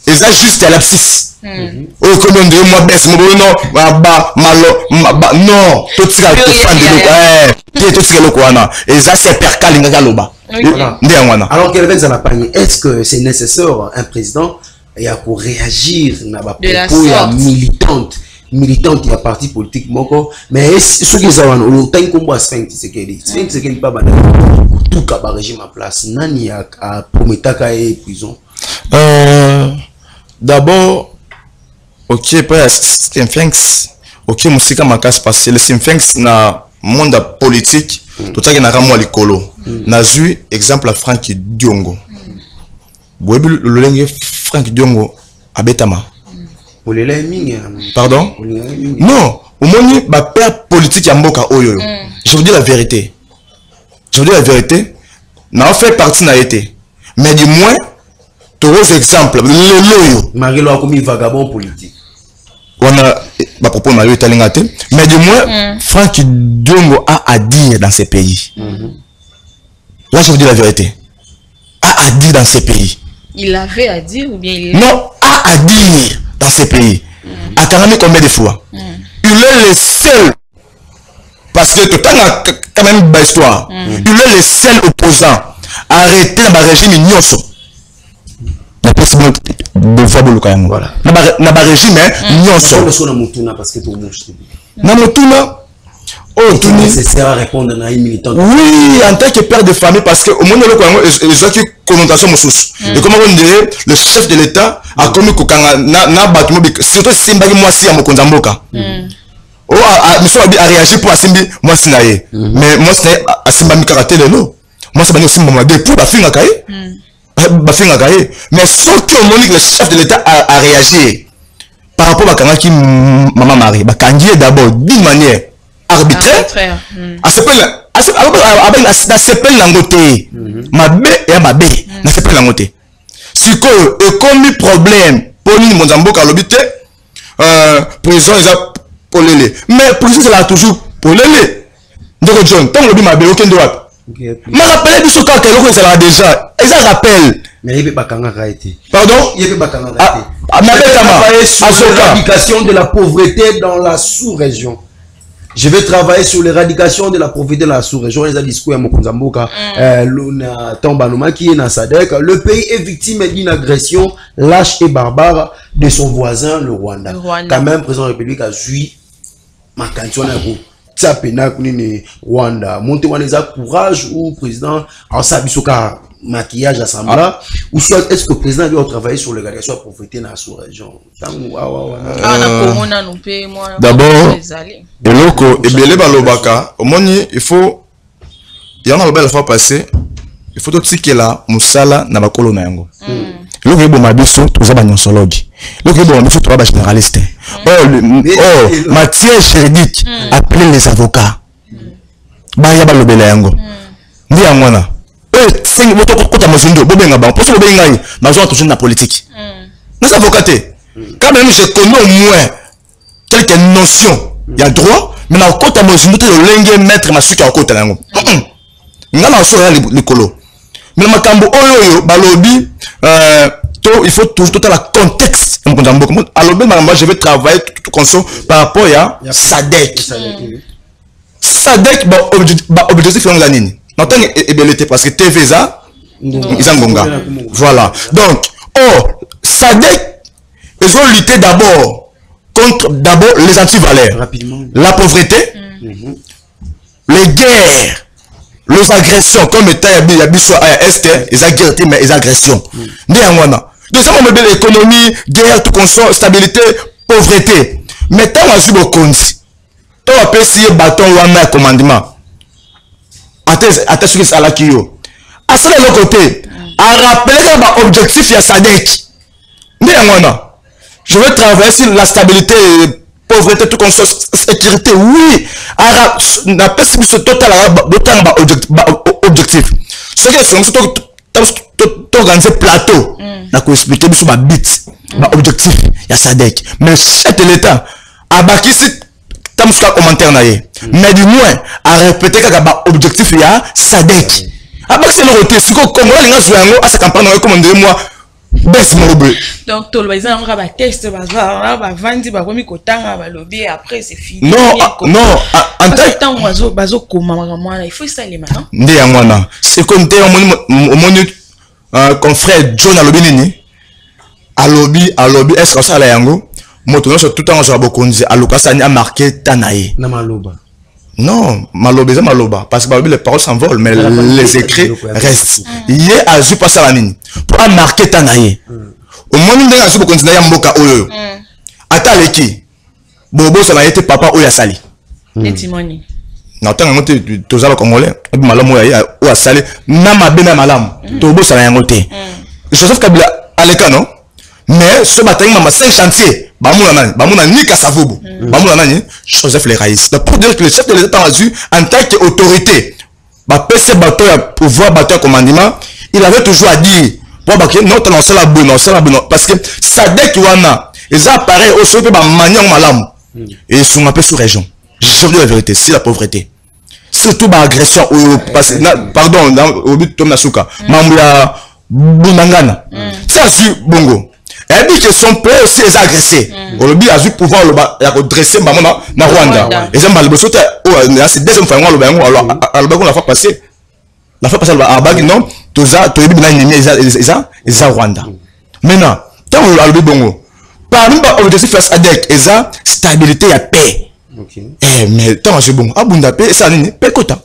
et ça juste à l'abscisse oh comment de moi baisse mon non ba malo non tout ça tout fan de tout ce que et ça c'est perka lingala loba. Alors qu'elle vient à la panier, est-ce que c'est nécessaire un président pour réagir de la sorte militante il y a parti politique mais ce qui est le temps qu'on voit c'est que pas tout cas régime en place nani a prometaka et prison d'abord ok pas Stimfanks ok musika makas parce que le Stimfanks na monde politique tout ça qui n'a pas likolo nazu exemple à Frank Diongo boyebi lolenge Frank Diongo abetama pardon non au moins ba père politique ya mboka oyo je vous dis la vérité n'a fait partie n'a été mais du moins Tous exemple, le loyo. Marilo a commis vagabond politique. On a ma propos Mario Italingate, mais du moins, Franck Diongo a à dire dans ces pays. Là, je vous dis la vérité. A à dire dans ces pays. Il avait à dire ou bien il... Non, a à dire dans ces pays. A Karami combien de fois? Il est le seul. Parce que tout le temps, quand même, une histoire. Il est le seul opposant à arrêter le régime Nyoso. Voilà. Na ba régime Nyoso. Na motuna. Oh, tout nécessaire à répondre à une militante. Oui, en tant que père de famille, parce que au moins le Congo, ils ont une connotation moussous. Et comment on dirait, le chef de l'État a commis kokanga na bâtiment, surtout Simba moi si à Mokonzamboka. Oh, monsieur a réagi pour Simbi moi si naé. Mais moi si à Simba mi karaté le lot. Moi c'est pas aussi maman depuis ba finga kaé. Ba finga kaé. Mais sauf que au moment le chef de l'État a réagi par rapport à kanga qui maman Marie, ba kangié d'abord d'une manière arbitraire. À ce point langoté ma b et ma b na ce point langoté si ko et comme problème pour ni Mozambique à l'obité prison ils a polélé mais prison c'est là toujours polélé donc John tant le ma b aucun droit m'a rappelé du soka que l'on ça déjà ils a rappel mais il peut pas kanga été pardon il peut pas kanga été à l'éradication de la pauvreté dans la sous-région. Je vais travailler sur l'éradication de la pauvreté de la sous-région. Les discours à Mokonzamboka, le pays est victime d'une agression lâche et barbare de son voisin, le Rwanda. Quand même, le président de la République a joui ma canton Rwanda. Monté courage ou président en sabisoka maquillage assemblée ou soit est-ce que le président doit travailler sur l'éradication de la pauvreté dans la sous-région? D'abord, et loko et belé balobaka au moni il faut il y en a la fois passé il faut tout que là musala na bakolo na yango loko ebo mabiso toza ba nyonsologi loko ebo mabiso toza ba généraliste matière juridique appelez les avocats ba ya balobela yango ndi yangwana cinq moto kota mozindo bobenga ba poso bobenga yi mazo toujours na politique nos avocats quand même je connais au moins quelques notions. Il y a droit, mais dans le côté de le maître masuki à côté nango. Il y a les colo. Mais le makambo oyo balobi il faut toujours tout le contexte. Alors moi je vais travailler tout comme ça par rapport à Sadek. Sadek objectif la nini. N'entend ébellité parce que TVza ils ont gonga. Voilà. Donc Sadek ils ont lutté d'abord contre d'abord les antivaleurs, la pauvreté, les guerres, les agressions, comme état est, les agressions. Néanmoins, deuxièmement, l'économie, guerre, tout consort, stabilité, pauvreté. Mais tant que vous avez tant que vous bâton ou un commandement, attends ce que c'est à la Kyo. À ce côté, à rappeler l'objectif, il y a Sadek. Néanmoins, je veux travailler sur la stabilité, pauvreté, tout comme ça, sécurité, oui. On a pas ce total objectif. Ce qui est organiser plateau, on a expliqué sur ma bite, objectif, il y a Sadek. Mais chef de l'État, à baki si tam sur commentaire naie. Mais du moins, à répéter qu'il y a objectif, il y a Sadek. À baki c'est le côté, si on Congo, les gens jouent à sa campagne, on recommande moi. Donc, tout le monde a un test, après c'est fini. Non, non, en tant que il faut ça les mains. C'est comme mon confrère John Alobinini. Alobi, est-ce que ça la yango? Moto sur tout le temps, je vais Alokasani a marqué Tanaï. Non, Maloba, parce que les paroles s'envolent, mais les écrits restent. Il y a Azu Passalamine pour marquer Tanaï. Au moment où Azu continue à Mboka Oyo, Ataleki, Bobo, ça a été papa Oya Sali. Netimoni. Non, tant que tu as Congolais, Malam Oya Sali, Nama Bena Malam, Tobo, ça a été. Joseph Kabila, Aleka, non? Mais ce matin, maman, 5 chantiers. Bamouna ni Kassavobo. Bamouna ni Joseph Leraïs. Pour dire que le chef de l'État a dû, en tant qu'autorité, PC bateau pouvoir battre un commandement, il avait toujours à dire Pour baquer, non, t'as lancé la bonne, parce que ça dès qu'il y en a, ils apparaissent au sommet, bah, maniant malam. Et ils sont un peu sous région. Je dis la vérité, c'est la pauvreté. Surtout, bah, agression, pardon, au but de Tom Nasuka, Mamouya, Bounangana. Ça, c'est bongo. Et puis, qu'ils sont prêts aussi les agressés. Au lobby, a eu pouvoir le redresser, maman, na Rwanda. Et ça, c'est deuxième fois, on l'a fait passer. La fois passée, à Bagi, non, tu as ennemi, ils ont Rwanda. Maintenant, tant que l'on a bongo, parmi les objectifs face à DEC, ils ont stabilité et paix. Mais tant que c'est bon, à Bunda paix, ça n'est pas quota.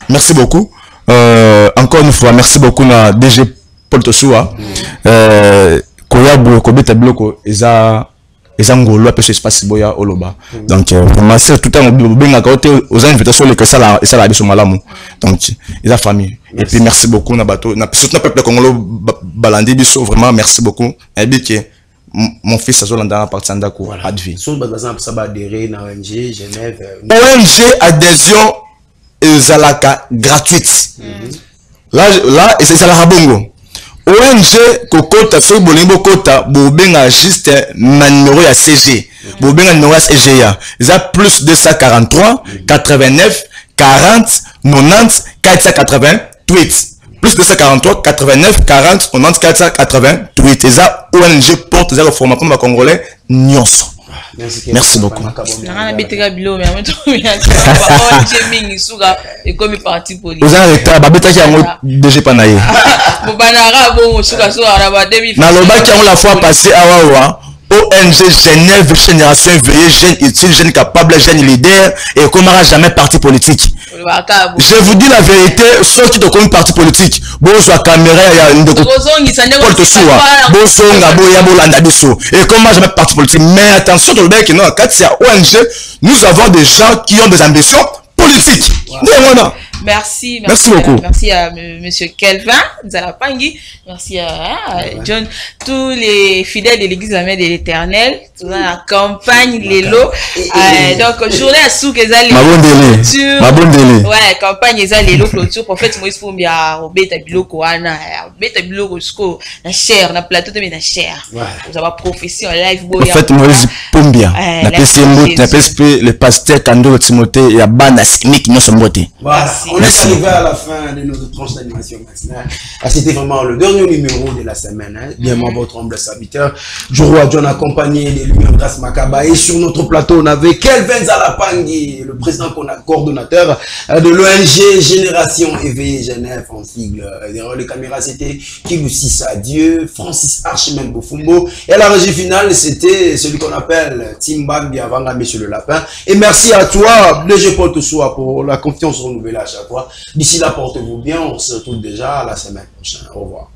Merci beaucoup. Encore une fois, merci beaucoup à DG Paul Tosoua. Koya Kobe Tabloko, ils ont ngolo après ce espace boya oloba. Donc vraiment c'est tout le temps bien à côté aux invitations les que ça la biso malamu. Donc ils a famille. Et puis merci beaucoup na bateau na surtout peuple congolais balandi biso vraiment merci beaucoup. Et bien que mon fils a dans la partie d'Andako advi. Son bazan ça va adhérer na ONG Genève. ONG adhésion ezalaka gratuite. Là et c'est ça la bongo. ONG Kokota fait Bolingo Kota Bobenga juste ma numéro à CG Bobenga numéro à CGA ils a plus 243 89 40 90 488 plus 243 89 40 90 488 ils a ONG porte ils a le format comme congolais nyonso. Merci beaucoup. Vous avez arrêté, babeta qui a déjà panaye. Naloba qui a la fois passé à Wawa. ONG Genève, génération éveillée, jeune utile, jeune capable, jeune leader et comme jamais parti politique. Je vous dis la vérité, ceux qui ont parti politique, bonjour la caméra, il y a une et comme jamais parti politique. Mais attention, ONG, nous avons des gens qui ont des ambitions politiques. Merci beaucoup. Merci à monsieur Kelvin Zalapangi. Merci à John, tous les fidèles de l'église de la Mère de l'Éternel, toute la campagne Lélo. Donc journée à Souk ezali clôture. Ouais, campagne ezali Lélo clôture. Prophète Moïse Poumbia obeta biloko wana, obeta biloko sko na chair, na plateau de na chair. Vous avez prophétie en live boya. Prophète Moïse Poumbia. Na PSP le pasteur Kando Timothée et Abana Smith nous sommes votés. On est arrivé à la fin de notre tranche d'animation matinale. C'était vraiment le dernier numéro de la semaine. Bien, votre humble serviteur, Joroa John, accompagné des Lumières Grâce Makaba. Et sur notre plateau, on avait Kelvin Zalapangi, le président coordonnateur de l'ONG Génération Éveillée Genève en sigle. Derrière les caméras, c'était Kilousi Sadieu, Francis Archimède Bofumbo. Et à la régie finale, c'était celui qu'on appelle Timban Biavanga, Monsieur le Lapin. Et merci à toi, DG Paul Tosoua, pour la confiance renouvelée à chaque fois. D'ici là, portez-vous bien. On se retrouve déjà la semaine prochaine. Au revoir.